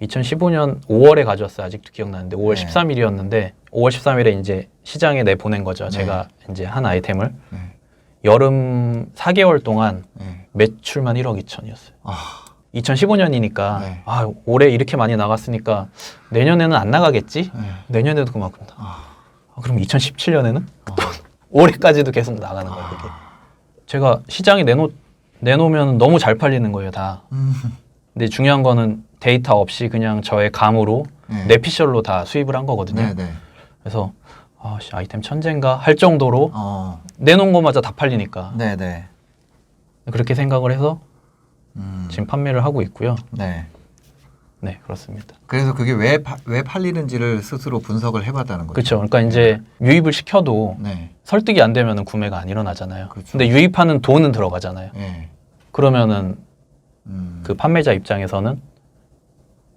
2015년 5월에 가져왔어요. 아직도 기억나는데 5월 네. 13일이었는데 5월 13일에 이제 시장에 내보낸 거죠. 네. 제가 이제 한 아이템을 네. 여름 4개월 동안 네. 매출만 1억 2천이었어요. 아, 2015년이니까 네. 아 올해 이렇게 많이 나갔으니까 내년에는 안 나가겠지? 네. 내년에도 그만큼 나. 아, 그럼 2017년에는 아. 올해까지도 계속 나가는 거예요. 그게. 제가 시장에 내놓으면 너무 잘 팔리는 거예요, 다. 근데 중요한 거는 데이터 없이 그냥 저의 감으로 네. 내피셜로 다 수입을 한 거거든요. 네, 네. 그래서 아이템 천재인가 할 정도로 어, 내놓은 것마저 다 팔리니까 네, 네. 그렇게 생각을 해서 지금 판매를 하고 있고요. 네. 네, 그렇습니다. 그래서 그게 왜 팔리는지를 스스로 분석을 해봤다는 거죠. 그렇죠. 그러니까 이제 유입을 시켜도 네. 설득이 안 되면 구매가 안 일어나잖아요. 그렇죠. 근데 유입하는 돈은 들어가잖아요. 네. 그러면은 음. 그 판매자 입장에서는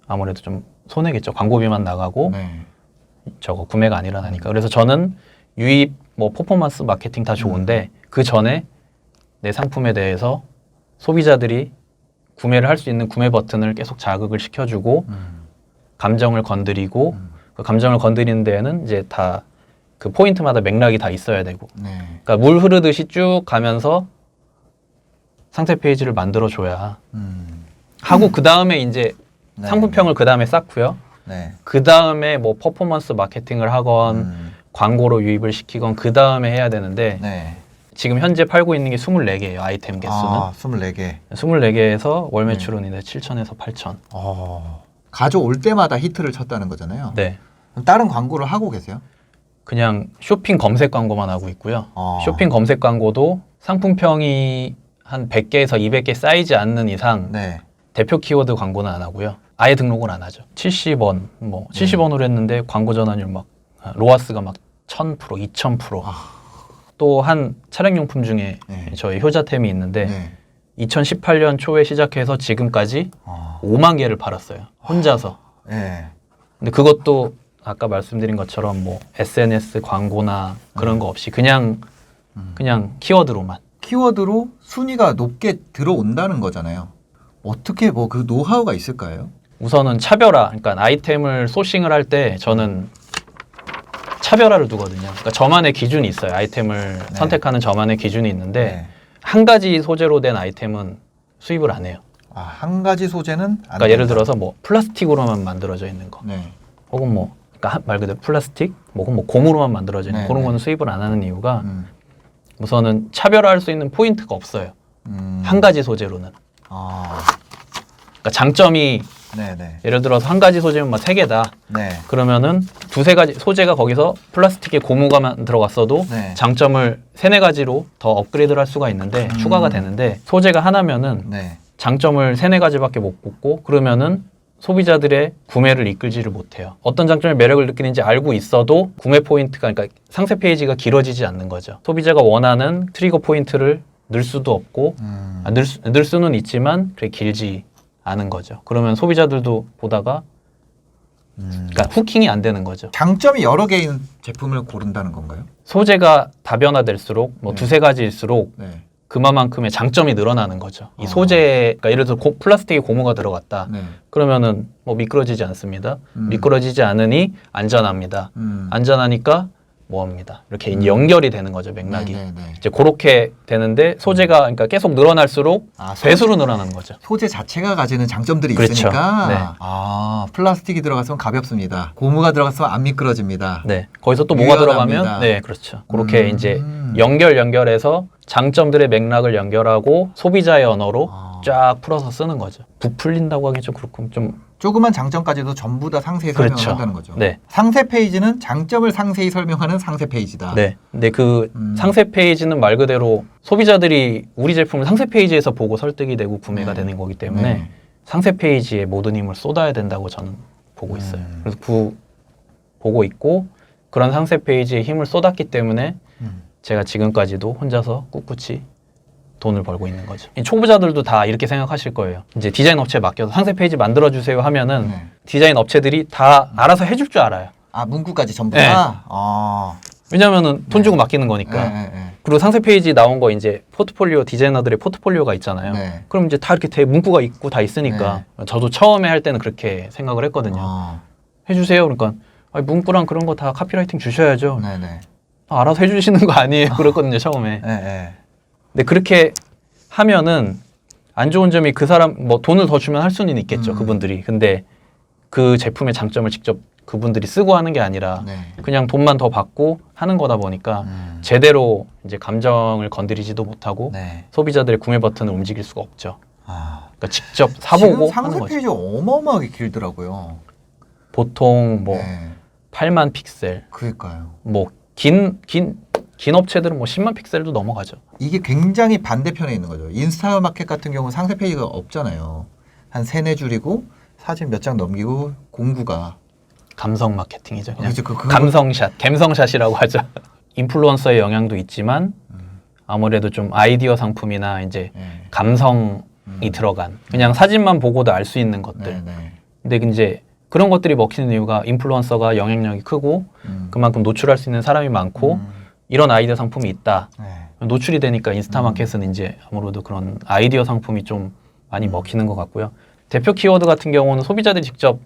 아무래도 좀 손해겠죠. 광고비만 나가고 네. 저거 구매가 안 일어나니까. 그래서 저는 유입, 뭐 퍼포먼스 마케팅 다 좋은데 그 전에 내 상품에 대해서 소비자들이 구매를 할 수 있는 구매 버튼을 계속 자극을 시켜주고 감정을 건드리고 그 감정을 건드리는 데에는 이제 다 그 포인트마다 맥락이 다 있어야 되고 네. 그러니까 물 흐르듯이 쭉 가면서 상세 페이지를 만들어줘야 하고 그 다음에 이제 네. 상품평을 그 다음에 쌓고요. 네. 그 다음에 뭐 퍼포먼스 마케팅을 하건 광고로 유입을 시키건 그 다음에 해야 되는데 네. 지금 현재 팔고 있는 게 24개예요. 아이템 개수는. 아, 24개. 24개에서 월 매출은 이제 7천에서 8천. 가져올 때마다 히트를 쳤다는 거잖아요. 네. 그럼 다른 광고를 하고 계세요? 그냥 쇼핑 검색 광고만 하고 있고요. 아. 쇼핑 검색 광고도 상품평이 한 100개에서 200개 쌓이지 않는 이상 네. 대표 키워드 광고는 안 하고요. 아예 등록을 안 하죠. 70원, 뭐 70원으로 했는데 광고 전환율 막 로아스가 막 1000%, 2000%. 또 한 차량용품 중에 네. 저희 효자템이 있는데 네. 2018년 초에 시작해서 지금까지 5만 개를 팔았어요. 혼자서. 네. 근데 그것도 아까 말씀드린 것처럼 뭐 SNS 광고나 그런 거 없이 그냥 키워드로만. 키워드로 순위가 높게 들어온다는 거잖아요. 어떻게 뭐 그 노하우가 있을까요? 우선은 차별화, 그러니까 아이템을 소싱을 할 때 저는 차별화를 두거든요. 그러니까 저만의 기준이 있어요. 아이템을 선택하는 저만의 기준이 있는데 네. 한 가지 소재로 된 아이템은 수입을 안 해요. 아, 한 가지 소재는 안 그러니까 예를 된다. 들어서 뭐 플라스틱으로만 만들어져 있는 거, 네. 혹은 뭐 그러니까 말 그대로 플라스틱, 혹은 뭐 고무로만 만들어져 있는 네, 그런 네. 거는 수입을 안 하는 이유가 음. 우선은 차별화할 수 있는 포인트가 없어요. 한 가지 소재로는. 아. 그러니까 장점이 네, 네. 예를 들어서 한 가지 소재면 막 3개다. 네. 그러면은 두세 가지 소재가 거기서 플라스틱에 고무가만 들어갔어도 네. 장점을 3-4가지로 더 업그레이드를 할 수가 있는데 추가가 되는데 소재가 하나면은 네. 장점을 3-4가지밖에 못 뽑고 그러면은 소비자들의 구매를 이끌지를 못해요. 어떤 장점의 매력을 느끼는지 알고 있어도 구매 포인트가 그러니까 상세 페이지가 길어지지 않는 거죠. 소비자가 원하는 트리거 포인트를 넣을 수도 없고 넣을 수는 있지만 그게 길지 않은 거죠. 그러면 소비자들도 보다가 그러니까 후킹이 안 되는 거죠. 장점이 여러 개인 제품을 고른다는 건가요? 소재가 다변화될수록 뭐 네. 두세 가지일수록 네. 그만큼의 장점이 늘어나는 거죠. 이 소재, 그러니까 예를 들어 플라스틱에 고무가 들어갔다. 네. 그러면은 뭐 미끄러지지 않습니다. 미끄러지지 않으니 안전합니다. 안전하니까 뭐합니다. 이렇게 이제 연결이 되는 거죠, 맥락이. 네, 네, 네. 이제 그렇게 되는데 소재가 그러니까 계속 늘어날수록 아, 배수로 늘어나는 거죠. 소재 자체가 가지는 장점들이 그렇죠. 있으니까 네. 아, 플라스틱이 들어갔으면 가볍습니다. 고무가 들어갔으면 안 미끄러집니다. 네. 거기서 또 뭐가 유연합니다. 들어가면 네, 그렇죠. 그렇게 이제 연결해서 장점들의 맥락을 연결하고 소비자의 언어로 쫙 풀어서 쓰는 거죠. 부풀린다고 하기 좀 그렇고 좀 조그만 장점까지도 전부 다 상세히 설명을 그렇죠. 한다는 거죠. 네. 상세 페이지는 장점을 상세히 설명하는 상세 페이지다. 네. 근데 그 상세 페이지는 말 그대로 소비자들이 우리 제품을 상세 페이지에서 보고 설득이 되고 구매가 네. 되는 거기 때문에 네. 상세 페이지에 모든 힘을 쏟아야 된다고 저는 보고 있어요. 그래서 보고 있고 그런 상세 페이지에 힘을 쏟았기 때문에 제가 지금까지도 혼자서 꿋꿋이 돈을 벌고 있는 거죠. 이 초보자들도 다 이렇게 생각하실 거예요. 이제 디자인 업체에 맡겨서 상세 페이지 만들어주세요 하면은 네. 디자인 업체들이 다 알아서 해줄 줄 알아요. 아, 문구까지 전부 네. 다? 아. 왜냐면은 돈 주고 맡기는 거니까. 네, 네, 네. 그리고 상세 페이지 나온 거 이제 포트폴리오 디자이너들의 포트폴리오가 있잖아요. 네. 그럼 이제 다 이렇게 문구가 있고 다 있으니까 저도 처음에 할 때는 그렇게 생각을 했거든요. 해주세요. 그러니까 아니, 문구랑 그런 거 다 카피라이팅 주셔야죠. 네네. 알아서 해주시는 거 아니에요. 그랬거든요, 처음에. 네. 근데 그렇게 하면은 안 좋은 점이 그 사람 뭐 돈을 더 주면 할 수는 있겠죠, 그분들이. 근데 그 제품의 장점을 직접 그분들이 쓰고 하는 게 아니라 네. 그냥 돈만 더 받고 하는 거다 보니까 제대로 이제 감정을 건드리지도 못하고 네. 소비자들의 구매 버튼을 움직일 수가 없죠. 아. 그러니까 직접 사보고 지금 하는 상세 거죠. 페이지 어마어마하게 길더라고요. 보통 뭐 네. 8만 픽셀, 그러니까요. 뭐 긴 업체들은 뭐 10만 픽셀도 넘어가죠. 이게 굉장히 반대편에 있는 거죠. 인스타 마켓 같은 경우는 상세 페이지가 없잖아요. 한 3-4줄이고 사진 몇 장 넘기고 공구가 감성 마케팅이죠. 그냥 그렇죠. 감성샷, 갬성샷이라고 하죠. 인플루언서의 영향도 있지만 아무래도 좀 아이디어 상품이나 이제 네. 감성이 들어간 그냥 사진만 보고도 알 수 있는 것들. 네. 근데 이제 그런 것들이 먹히는 이유가 인플루언서가 영향력이 크고 그만큼 노출할 수 있는 사람이 많고 이런 아이디어 상품이 있다. 네. 노출이 되니까 인스타마켓은 이제 아무래도 그런 아이디어 상품이 좀 많이 먹히는 것 같고요. 대표 키워드 같은 경우는 소비자들이 직접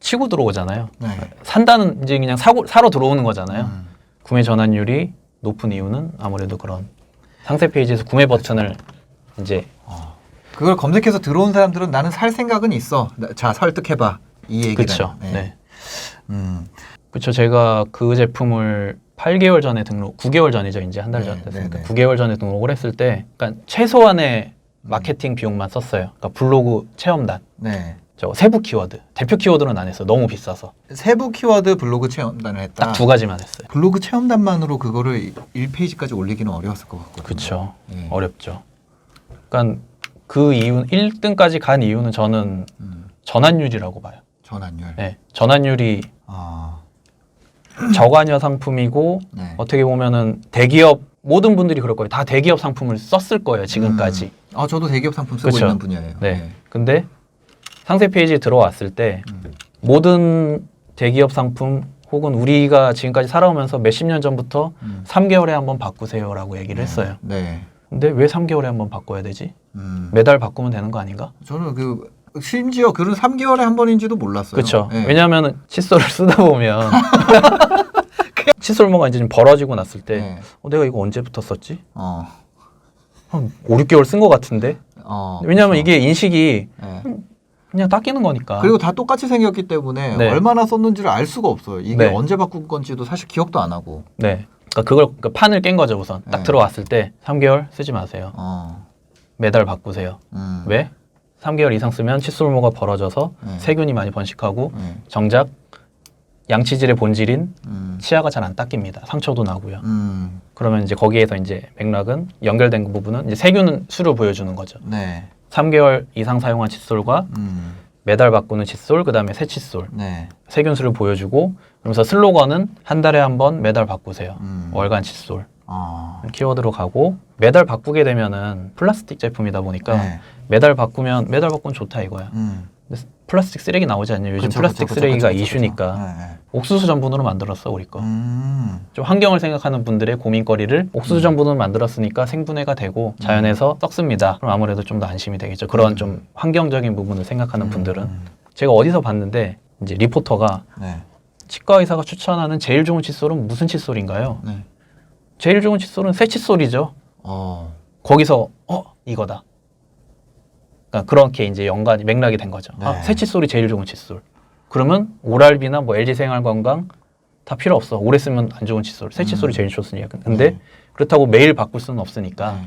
치고 들어오잖아요. 네. 산다는 이제 그냥 사러 들어오는 거잖아요. 구매 전환율이 높은 이유는 아무래도 그런 상세 페이지에서 구매 버튼을 이제 그걸 검색해서 들어온 사람들은 나는 살 생각은 있어. 자, 설득해봐. 이 얘기를. 그렇죠. 네. 그렇죠. 제가 그 제품을 8개월 전에 9개월 전이죠. 이제 한 달 전 됐으니까 9개월 전에 등록을 했을 때, 그러니까 최소한의 마케팅 비용만 썼어요. 그러니까 블로그 체험단, 네. 저 세부 키워드, 대표 키워드는 안 했어요. 너무 비싸서. 세부 키워드 블로그 체험단을 했다. 딱 2가지만 했어요. 블로그 체험단만으로 그거를 1페이지까지 올리기는 어려웠을 것 같거든요. 그렇죠. 네. 어렵죠. 그러니까 그 이유 1등까지 간 이유는 저는 전환율이라고 봐요. 전환율. 네, 전환율이 아. 저관여 상품이고 네. 어떻게 보면은 대기업 모든 분들이 그럴 거예요. 다 대기업 상품을 썼을 거예요. 지금까지. 아, 저도 대기업 상품 쓰고 그쵸. 있는 분야예요. 네. 근데 상세 페이지에 들어왔을 때 모든 대기업 상품 혹은 우리가 지금까지 살아오면서 몇십 년 전부터 3개월에 한번 바꾸세요라고 얘기를 했어요. 네. 근데 왜 3개월에 한번 바꿔야 되지? 매달 바꾸면 되는 거 아닌가? 저는 심지어 글은 3개월에 한 번인지도 몰랐어요. 그렇죠. 네. 왜냐하면 칫솔을 쓰다 보면 칫솔모가 이제 좀 벌어지고 났을 때 네. 내가 이거 언제부터 썼지? 어. 한 5, 6개월 쓴 것 같은데? 왜냐하면 그렇죠. 이게 인식이 네. 그냥 닦이는 거니까. 그리고 다 똑같이 생겼기 때문에 네. 얼마나 썼는지를 알 수가 없어요. 이게 네. 언제 바꾼 건지도 사실 기억도 안 하고. 네. 그러니까 판을 깬 거죠, 우선. 딱 네. 들어왔을 때 3개월 쓰지 마세요. 매달 바꾸세요. 왜? 3개월 이상 쓰면 칫솔모가 벌어져서 세균이 많이 번식하고 정작 양치질의 본질인 치아가 잘 안 닦입니다. 상처도 나고요. 그러면 이제 거기에서 이제 맥락은 연결된 그 부분은 이제 세균 수를 보여주는 거죠. 네. 3개월 이상 사용한 칫솔과 매달 바꾸는 칫솔, 그다음에 새 칫솔, 네. 세균 수를 보여주고 그러면서 슬로건은 한 달에 한 번 매달 바꾸세요. 월간 칫솔. 키워드로 가고 매달 바꾸게 되면은 플라스틱 제품이다 보니까 네. 매달 바꾸면 좋다 이거야. 근데 플라스틱 쓰레기 나오지 않냐? 요즘 그쵸, 플라스틱 그쵸, 쓰레기가 그쵸, 그쵸, 이슈니까 네. 옥수수 전분으로 만들었어 우리 거. 좀 환경을 생각하는 분들의 고민거리를 옥수수 전분으로 만들었으니까 생분해가 되고 자연에서 썩습니다. 그럼 아무래도 좀 더 안심이 되겠죠. 그런 좀 환경적인 부분을 생각하는 분들은 제가 어디서 봤는데 이제 리포터가 네. 치과 의사가 추천하는 제일 좋은 칫솔은 무슨 칫솔인가요? 네. 제일 좋은 칫솔은 새 칫솔이죠. 거기서 이거다. 그러니까 그렇게 이제 연관이 맥락이 된 거죠. 네. 새 칫솔이 제일 좋은 칫솔. 그러면 오랄비나 뭐 LG 생활건강 다 필요 없어. 오래 쓰면 안 좋은 칫솔. 새 칫솔이 제일 좋으니까. 근데 그렇다고 매일 바꿀 수는 없으니까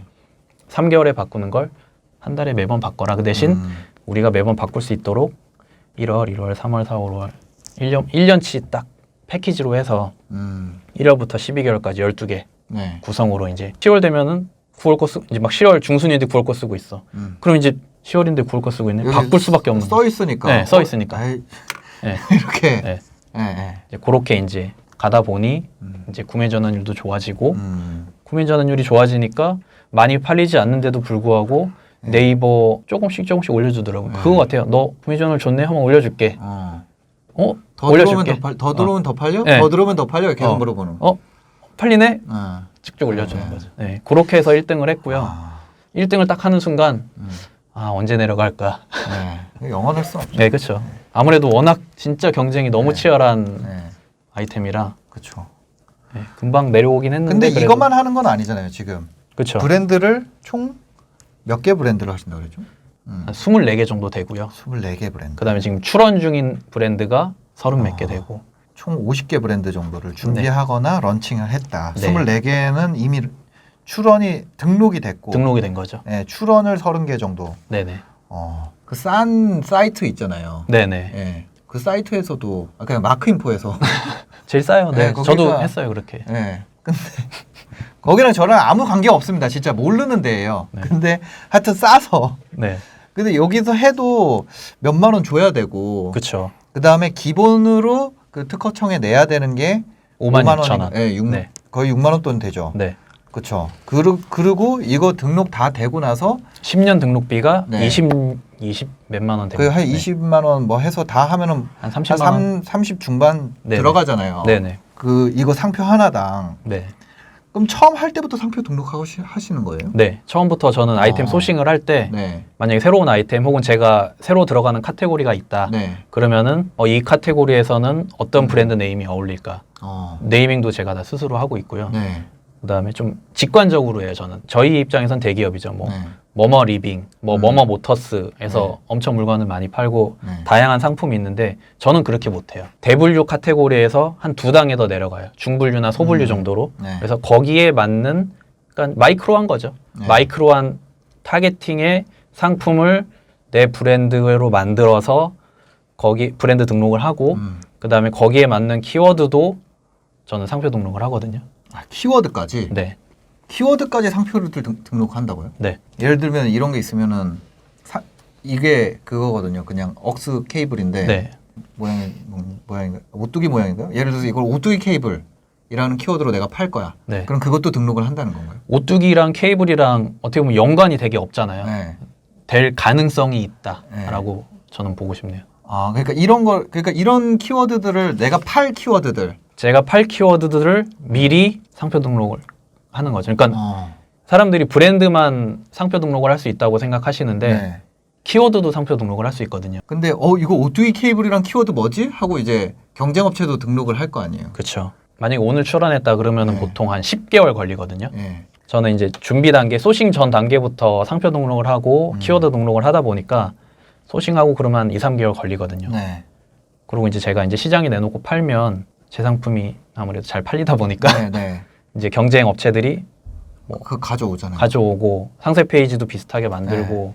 3개월에 바꾸는 걸 한 달에 매번 바꿔라. 그 대신 우리가 매번 바꿀 수 있도록 1월, 2월, 3월, 4월, 5월 1년치 딱 패키지로 해서 1월부터 12개월까지 12개 네. 구성으로 이제 10월 되면은 9월 거 쓰고 이제 막 10월 중순인데 9월 거 쓰고 있어. 그럼 이제 10월인데 9월 거 쓰고 있네. 바꿀 수밖에 없는 써 있으니까. 네, 써 있으니까. 네. 네. 이렇게. 네. 네. 이제 그렇게 이제 가다 보니 이제 구매 전환율도 좋아지고 구매 전환율이 좋아지니까 많이 팔리지 않는데도 불구하고 네이버 조금씩 올려주더라고요. 그거 같아요. 너 구매 전환 좋네 하면 올려줄게. 더 올려줄게. 들어오면 더 들어오면 더 팔려? 네. 더 들어오면 더 팔려? 계속 물어보는. 팔리네? 쭉쭉 올려주는 네. 거죠. 네, 그렇게 해서 1등을 했고요. 1등을 딱 하는 순간 언제 내려갈까? 네. 영원할 수 없죠. 네, 그렇죠. 아무래도 워낙 진짜 경쟁이 너무 네. 치열한 네. 아이템이라 그렇죠. 네, 금방 내려오긴 했는데 근데 그래도. 이것만 하는 건 아니잖아요, 지금. 그렇죠. 브랜드를 총 몇 개 브랜드를 하신다고 그랬죠? 한 24개 정도 되고요. 24개 브랜드. 그다음에 지금 출원 중인 브랜드가 30 몇 개 되고. 총 50개 브랜드 정도를 준비하거나 런칭을 했다. 네. 24개는 이미 출원이 등록이 됐고 등록이 된 거죠. 네, 출원을 30개 정도. 네네. 그 싼 사이트 있잖아요. 네네. 네, 그 사이트에서도 그냥 마크인포에서 제일 싸요. 네. 네, 저도 거기가- 했어요 그렇게. 네. 근데 거기랑 저랑 아무 관계가 없습니다. 진짜 모르는 데예요. 네. 근데 하여튼 싸서. 네. 근데 여기서 해도 몇만 원 줘야 되고 그렇죠. 그다음에 기본으로 그 특허청에 내야 되는 게 56,000원. 네, 네. 거의 6만 원 돈 되죠. 네. 그렇죠. 그리고 이거 등록 다 되고 나서 10년 등록비가 네. 20 몇만 원 됩니다. 그 한 20만 원 뭐 해서 다 하면은 한 30만 원. 30 중반 네네. 들어가잖아요. 네네. 그 이거 상표 하나당. 네. 그럼 처음 할 때부터 상표 등록하고 하시는 거예요? 네. 처음부터 저는 아이템 아. 소싱을 할 때 네. 만약에 새로운 아이템 혹은 제가 새로 들어가는 카테고리가 있다. 네. 그러면은 이 카테고리에서는 어떤 브랜드 네임이 어울릴까? 네이밍도 제가 다 스스로 하고 있고요. 네. 그다음에 좀 직관적으로 해요. 저는 저희 입장에선 대기업이죠. 뭐 네. 뭐뭐 리빙, 뭐 음. 뭐뭐 모터스에서 네. 엄청 물건을 많이 팔고 네. 다양한 상품이 있는데 저는 그렇게 못해요. 대분류 카테고리에서 한 두 단계 더 내려가요. 중분류나 소분류 정도로. 네. 그래서 거기에 맞는 그러니까 마이크로한 거죠. 네. 마이크로한 타겟팅의 상품을 내 브랜드로 만들어서 거기 브랜드 등록을 하고 그다음에 거기에 맞는 키워드도 저는 상표 등록을 하거든요. 키워드까지? 네. 키워드까지 상표를 등록한다고요? 네. 예를 들면 이런 게 있으면은 이게 그거거든요. 그냥 억스 케이블인데 네. 모양인가? 오뚜기 모양인가요? 예를 들어서 이걸 오뚜기 케이블이라는 키워드로 내가 팔 거야. 네. 그럼 그것도 등록을 한다는 건가요? 오뚜기랑 케이블이랑 어떻게 보면 연관이 되게 없잖아요. 네. 될 가능성이 있다라고 저는 보고 싶네요. 그러니까 이런 키워드들을 내가 팔 키워드들. 제가 팔 키워드들을 미리 상표 등록을 하는 거죠. 그러니까 사람들이 브랜드만 상표 등록을 할 수 있다고 생각하시는데 네. 키워드도 상표 등록을 할 수 있거든요. 근데 이거 오뚜기 케이블이랑 키워드 뭐지? 하고 이제 경쟁업체도 등록을 할 거 아니에요. 그렇죠. 만약에 오늘 출원했다 그러면 네. 보통 한 10개월 걸리거든요. 네. 저는 이제 준비 단계, 소싱 전 단계부터 상표 등록을 하고 키워드 등록을 하다 보니까 소싱하고 그러면 2, 3개월 걸리거든요. 네. 그리고 이제 제가 이제 시장에 내놓고 팔면 제 상품이 아무래도 잘 팔리다 보니까 네. 네. 이제 경쟁 업체들이 그 가져오잖아요. 가져오고 상세 페이지도 비슷하게 만들고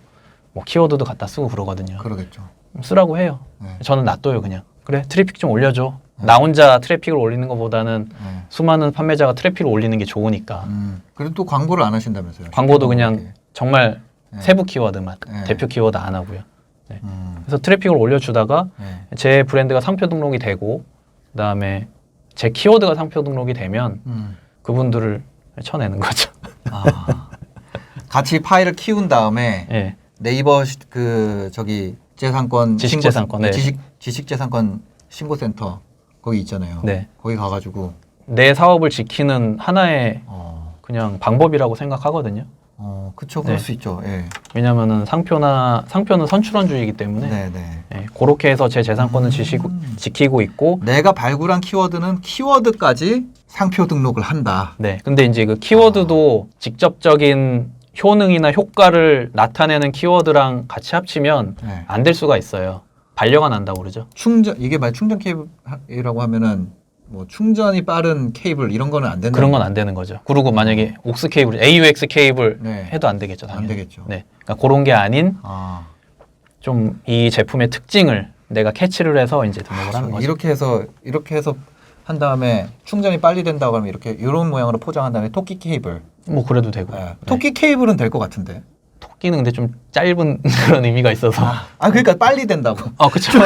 뭐 키워드도 갖다 쓰고 그러거든요. 그러겠죠. 쓰라고 해요. 네. 저는 놔둬요 그냥. 그래 트래픽 좀 올려줘. 나 혼자 트래픽을 올리는 것보다는 네. 수많은 판매자가 트래픽을 올리는 게 좋으니까 그래도 또 광고를 안 하신다면서요? 광고도 그냥 정말 네. 세부 키워드만 네. 대표 키워드 안 하고요. 네. 그래서 트래픽을 올려주다가 네. 제 브랜드가 상표 등록이 되고 그다음에 제 키워드가 상표 등록이 되면 그분들을 쳐내는 거죠. 같이 파일을 키운 다음에 예. 네이버 저기 재산권 지식재산권, 네. 지식재산권 신고센터 거기 있잖아요. 네. 거기 가가지고 내 사업을 지키는 하나의 그냥 방법이라고 생각하거든요. 그쵸, 그럴 네. 수 있죠. 예. 왜냐하면은 상표는 선출원주의이기 때문에 네네. 예, 그렇게 해서 제 재산권을 지키고 있고 내가 발굴한 키워드는 키워드까지 상표 등록을 한다. 네. 근데 이제 그 키워드도 직접적인 효능이나 효과를 나타내는 키워드랑 같이 합치면 네. 안 될 수가 있어요. 반려가 난다고 그러죠. 이게 충전 케이블이라고 하면은 뭐 충전이 빠른 케이블 이런 거는 안 된다. 그런 건 안 되는 거죠. 그리고 만약에 옥스 케이블, AUX 케이블 네. 해도 안 되겠죠. 안 당연히. 되겠죠. 네. 그러니까 그런 게 아닌 아, 좀 이 제품의 특징을 내가 캐치를 해서 이제 등록을 하는 거죠. 이렇게 해서 한 다음에 충전이 빨리 된다고 하면 이런 모양으로 포장한 다음에 토끼 케이블. 뭐 그래도 되고. 네. 토끼 케이블은 될 것 같은데. 토끼는 근데 좀 짧은 그런 의미가 있어서. 그러니까 빨리 된다고. 그렇죠.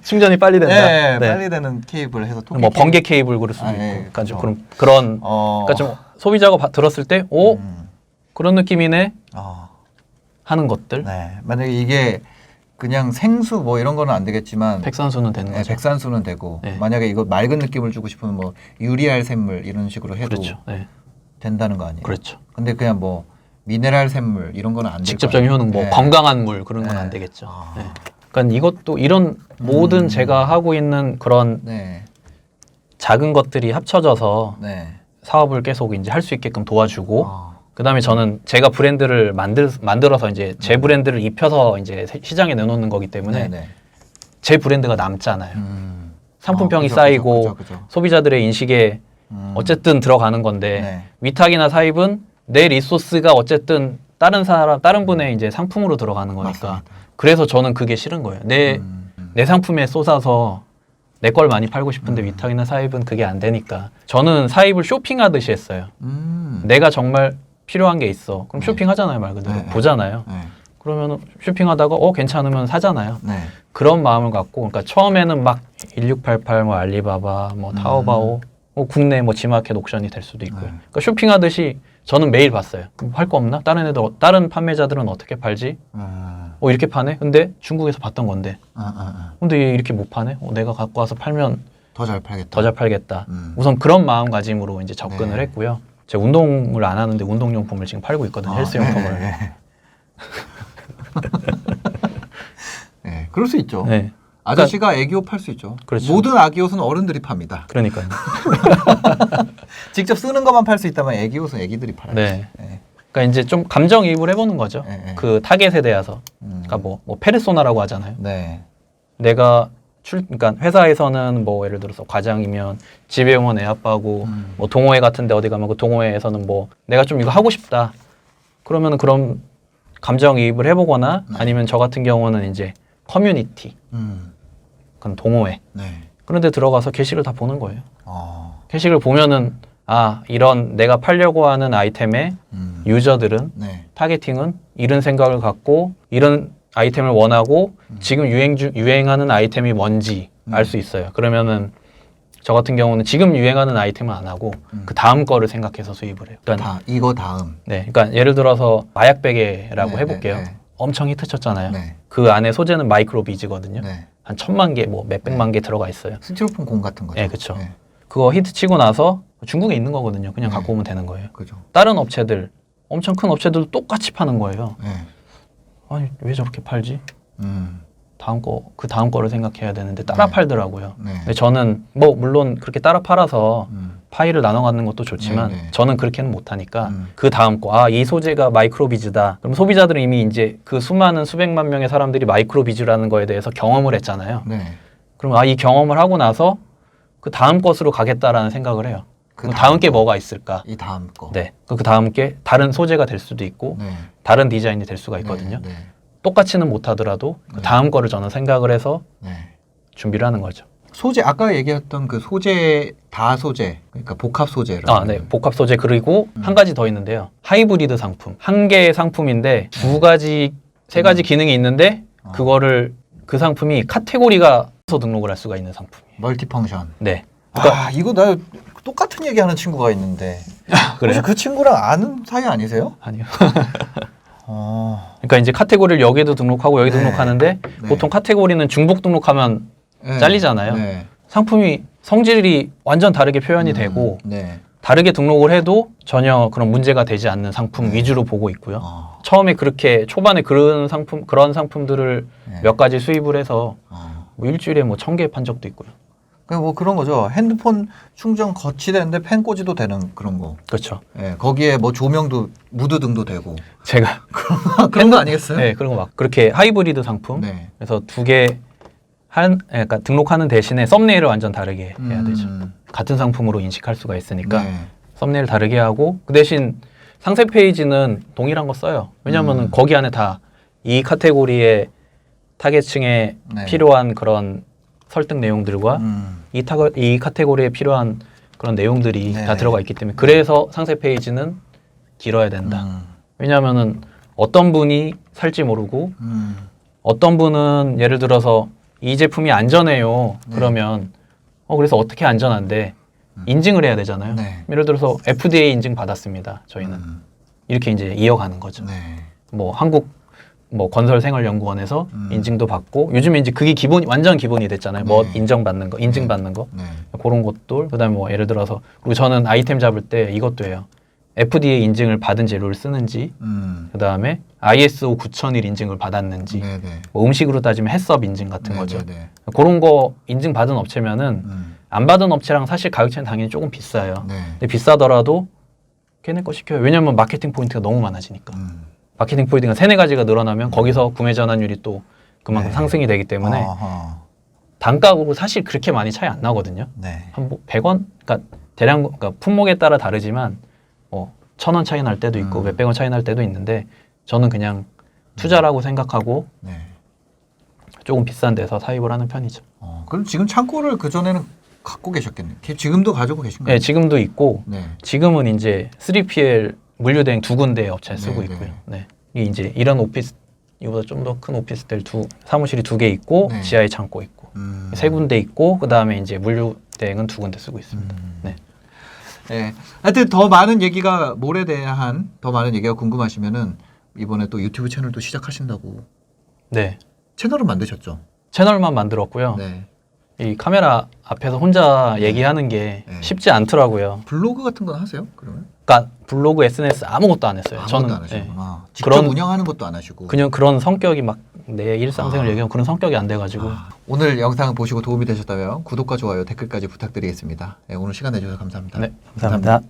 충전이 빨리 된다. 네, 네. 빨리 되는 케이블 해서 토끼 뭐 케이블. 번개 케이블 그럴 수도 있고. 예, 그러니까 좀 그렇죠. 그런 그러니까 좀 소비자가 들었을 때 그런 느낌이네 어. 하는 것들. 네. 만약에 이게 그냥 생수 뭐 이런 거는 안 되겠지만 백산수는 되는 네, 거죠. 백산수는 되고 네. 만약에 이거 맑은 느낌을 주고 싶으면 뭐 유리알 샘물 이런 식으로 해도 그렇죠. 네. 된다는 거 아니에요? 그렇죠. 근데 그냥 뭐 미네랄 샘물 이런 거는 안 될 거 직접적인 효능, 뭐 네. 건강한 물 그런 건 네. 안 되겠죠. 아. 네. 그러니까 이것도 이런 모든 제가 하고 있는 그런 네. 작은 것들이 합쳐져서 네. 사업을 계속 이제 할 수 있게끔 도와주고 아. 그다음에 저는 제가 브랜드를 만들어서 이제 제 브랜드를 입혀서 이제 시장에 내놓는 거기 때문에 네네. 제 브랜드가 남잖아요. 상품평이 그죠, 쌓이고 그죠, 그죠, 그죠. 소비자들의 인식에 어쨌든 들어가는 건데 네. 위탁이나 사입은 내 리소스가 어쨌든 다른 분의 이제 상품으로 들어가는 거니까 맞습니다. 그래서 저는 그게 싫은 거예요. 내 상품에 쏟아서 내 걸 많이 팔고 싶은데 위탁이나 사입은 그게 안 되니까 저는 사입을 쇼핑하듯이 했어요. 내가 정말 필요한 게 있어. 그럼 네. 쇼핑하잖아요, 말 그대로. 네, 네. 보잖아요. 네. 그러면 쇼핑하다가 괜찮으면 사잖아요. 네. 그런 마음을 갖고 그러니까 처음에는 막 1688, 뭐 알리바바, 뭐 타오바오, 뭐 국내 뭐 지마켓 옥션이 될 수도 있고요. 네. 그러니까 쇼핑하듯이 저는 매일 봤어요. 할 거 없나? 다른 판매자들은 어떻게 팔지? 이렇게 파네? 근데 중국에서 봤던 건데. 근데 얘 이렇게 못 파네? 내가 갖고 와서 팔면 더 잘 팔겠다. 더 잘 팔겠다. 우선 그런 마음가짐으로 이제 접근을 네. 했고요. 제가 운동을 안 하는데 운동용품을 지금 팔고 있거든요. 헬스용품을. 네. 네, 그럴 수 있죠. 네. 아저씨가 애기옷 팔 수 있죠. 그렇죠. 모든 아기옷은 어른들이 팝니다. 그러니까요. 직접 쓰는 것만 팔 수 있다면 애기옷은 애기들이 팔아요. 네. 네. 그러니까 이제 좀 감정이입을 해보는 거죠. 네, 네. 그 타겟에 대해서. 그러니까 뭐 페르소나라고 하잖아요. 네. 내가 그러니까 회사에서는 뭐 예를 들어서 과장이면 집에 오면 애 아빠고 뭐 동호회 같은데 어디 가면 그 동호회에서는 뭐 내가 좀 이거 하고 싶다. 그러면은 그런 감정이입을 해보거나 네. 아니면 저 같은 경우는 이제 커뮤니티, 그런 동호회 네. 그런데 들어가서 게시를 다 보는 거예요. 어. 게시를 보면은 이런 내가 팔려고 하는 아이템의 유저들은 네. 타겟팅은 이런 생각을 갖고 이런 아이템을 원하고 지금 유행하는 아이템이 뭔지 알 수 있어요. 그러면은 저 같은 경우는 지금 유행하는 아이템은 안 하고 그 다음 거를 생각해서 수입을 해요. 그러니까, 이거 다음. 네, 그러니까 예를 들어서 마약 베개라고 네, 해볼게요. 네, 네. 엄청 히트쳤잖아요. 네. 그 안에 소재는 마이크로 비즈거든요. 네. 한 1000만 개, 뭐 몇백만 개 들어가 있어요. 스티로폼 공 같은 거죠. 네, 그쵸. 그거 히트 치고 나서 중국에 있는 거거든요. 그냥 네. 갖고 오면 되는 거예요. 그죠. 다른 업체들, 엄청 큰 업체들도 똑같이 파는 거예요. 네. 아니, 왜 저렇게 팔지? 음. 그 다음 거를 생각해야 되는데 따라 네. 팔더라고요. 네. 근데 저는 뭐 물론 그렇게 따라 팔아서 파일을 나눠 갖는 것도 좋지만 네, 네. 저는 그렇게는 못 하니까 그 다음 거, 이 소재가 마이크로비즈다. 그럼 소비자들은 이미 이제 그 수많은 수백만 명의 사람들이 마이크로비즈라는 거에 대해서 경험을 했잖아요. 네. 그럼 이 경험을 하고 나서 그 다음 것으로 가겠다라는 생각을 해요. 그럼 다음 게 뭐가 있을까? 이 다음 거. 네. 그 다음 게 다른 소재가 될 수도 있고 네. 다른 디자인이 될 수가 있거든요. 네. 똑같이는 못하더라도 그 다음 거를 저는 생각을 해서 네. 준비를 하는 거죠. 소재 아까 얘기했던 그 소재 다소재 그러니까 복합 소재라고. 네. 복합 소재 그리고 한 가지 더 있는데요. 하이브리드 상품. 한 개의 상품인데 세 가지 기능이 있는데 그거를 그 상품이 카테고리가 서 등록을 할 수가 있는 상품이에요. 멀티펑션. 네. 이거 나 똑같은 얘기하는 친구가 있는데. 그래요? 혹시 그 친구랑 아는 사이 아니세요? 아니요. 어. 그러니까 이제 카테고리를 여기도 등록하고 여기 네. 등록하는데 네. 보통 카테고리는 중복 등록하면 네. 잘리잖아요. 네. 상품이 성질이 완전 다르게 표현이 되고 네. 다르게 등록을 해도 전혀 그런 문제가 되지 않는 상품 위주로 보고 있고요. 처음에 그렇게 초반에 그런 상품들을 네. 몇 가지 수입을 해서 뭐 일주일에 뭐 1000개 판 적도 있고요. 그냥 뭐 그런 거죠. 핸드폰 충전 거치대인데 펜 꽂이도 되는 그런 거. 그렇죠. 예, 거기에 뭐 조명도 무드 등도 되고. 제가 그런 거 아니겠어요? 네, 그런 거 막 그렇게 하이브리드 상품. 네. 그래서 두 개 그러니까 등록하는 대신에 썸네일을 완전 다르게 해야 되죠. 같은 상품으로 인식할 수가 있으니까 네. 썸네일 다르게 하고 그 대신 상세 페이지는 동일한 거 써요. 왜냐하면 거기 안에 다 이 카테고리의 타겟층에 네. 필요한 그런 설득 내용들과 이 카테고리에 필요한 그런 내용들이 네. 다 들어가 있기 때문에 그래서 상세 페이지는 길어야 된다. 왜냐하면은 어떤 분이 살지 모르고 어떤 분은 예를 들어서 이 제품이 안전해요. 네. 그러면 그래서 어떻게 안전한데 인증을 해야 되잖아요. 네. 예를 들어서 FDA 인증 받았습니다. 저희는 이렇게 이제 이어가는 거죠. 네. 뭐 한국 뭐 건설생활연구원에서 인증도 받고 요즘에 이제 그게 기본 완전 기본이 됐잖아요. 뭐 네. 인정받는 거, 인증받는 거 네. 그런 것들. 그다음에 뭐 예를 들어서 그리고 저는 아이템 잡을 때 이것도 해요. FDA 인증을 받은 재료를 쓰는지, 그다음에 ISO 9001 인증을 받았는지, 네네. 뭐 음식으로 따지면 해썹 인증 같은 거죠. 네네네. 그런 거 인증 받은 업체면은 안 받은 업체랑 사실 가격 차이는 당연히 조금 비싸요. 네. 근데 비싸더라도 걔네 거 시켜요. 왜냐면 마케팅 포인트가 너무 많아지니까. 마케팅 포인트가 3-4가지가 늘어나면 거기서 구매 전환율이 또 그만큼 네. 상승이 되기 때문에 어허. 단가하고 사실 그렇게 많이 차이 안 나거든요. 네. 한 100원? 그러니까 대량 그러니까 품목에 따라 다르지만 뭐 1,000원 차이 날 때도 있고 몇백 원 차이 날 때도 있는데 저는 그냥 투자라고 생각하고 네. 조금 비싼 데서 사입을 하는 편이죠. 그럼 지금 창고를 그 전에는 갖고 계셨겠네요. 지금도 가지고 계신가요? 네, 지금도 있고 네. 지금은 이제 3PL 물류대행 2군데 업체 쓰고 네, 있고요. 네. 이게 이제 이런 오피스 이보다 좀 더 큰 오피스텔 사무실이 2개 있고 네. 지하에 창고 있고 3군데 있고 그다음에 이제 물류대행은 2군데 쓰고 있습니다. 네. 네. 하여튼 더 많은 얘기가 몰에 대한 더 많은 얘기가 궁금하시면은 이번에 또 유튜브 채널도 시작하신다고. 네. 채널은 만드셨죠? 채널만 만들었고요. 네. 이 카메라 앞에서 혼자 얘기하는 게 네. 쉽지 않더라고요. 블로그 같은 건 하세요? 그러면? 그러니까 블로그, SNS 아무것도 안 했어요. 아무것도 저는 안 하시구나. 직접 그런- 운영하는 것도 안 하시고. 그냥 그런 성격이 막 내 일상생활 얘기하면 그런 성격이 안 돼가지고 오늘 영상 보시고 도움이 되셨다면 구독과 좋아요, 댓글까지 부탁드리겠습니다. 네, 오늘 시간 내주셔서 감사합니다. 네, 감사합니다.